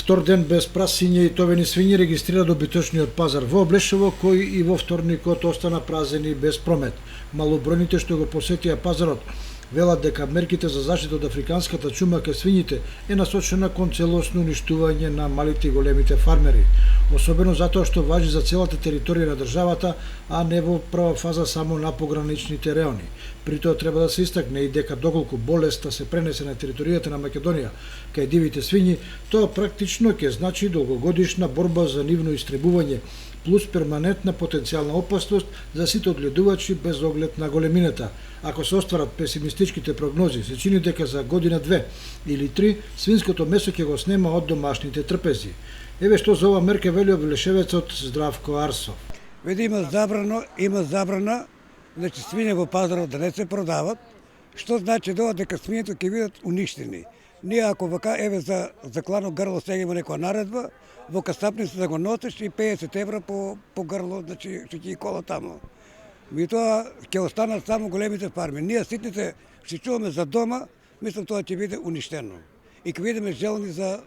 Втор ден без прасиње и товени свињи регистрира добиточниот пазар во Облешево, кој и во вторникот остана празен и без промет. Малобројните што го посетија пазарот велат дека мерките за заштита од африканската чума кај свињите е насочена кон целосно уништување на малите и големите фармери, особено затоа што важи за целата територија на државата, а не во прва фаза само на пограничните реони. При тоа треба да се истакне и дека доколку болеста се пренесе на територијата на Македонија кај дивите свињи, тоа практично ќе значи долгогодишна борба за нивно истребување, плюс перманентна потенцијална опасност за сите одгледувачи без оглед на големината. Ако се остварат песимистичките прогнози, се чини дека за година 2 или 3 свинското месо ќе го снема од домашните трпези. Еве што за ова мерка вели облешевецот Здравко Арсов. Види има забрана, значи свине во пазарот да не се продават, што значи дека свињето ќе бидат уништени. Ние ако вака еве за клано грло сега има некоја наредба, во касапница да го носиш и 50 евра по грло, значи што ќе кола тамо. Тоа ќе останат само големите фарми. Ние ситните што чуваме за дома, мислам тоа ќе биде уништено. И ќе бидеме желни за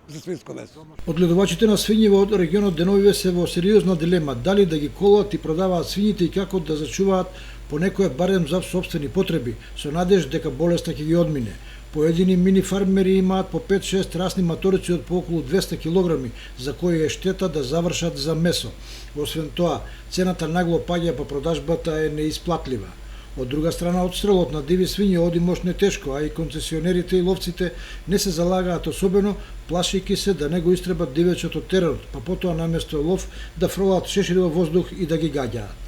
свинско месо. Одгледувачите на свињи во регионот деновиве се во сериозна дилема дали да ги колат и продаваат свињите и како да зачуваат по некое барем за сопствени потреби, со надеж дека болеста ќе ги одмине. Поедини мини фармери имаат по 5-6 расни маторици од по околу 200 килограми, за кои е штета да завршат за месо. Освен тоа, цената нагло паѓа по продажбата е неисплатлива. Од друга страна, одстрелот на диви свињи оди мощно тешко, а и концесионерите и ловците не се залагаат особено, плашејќи се да не го истребат дивечот од теренот, па потоа наместо лов да фрлаат шешири во воздух и да ги гаѓаат.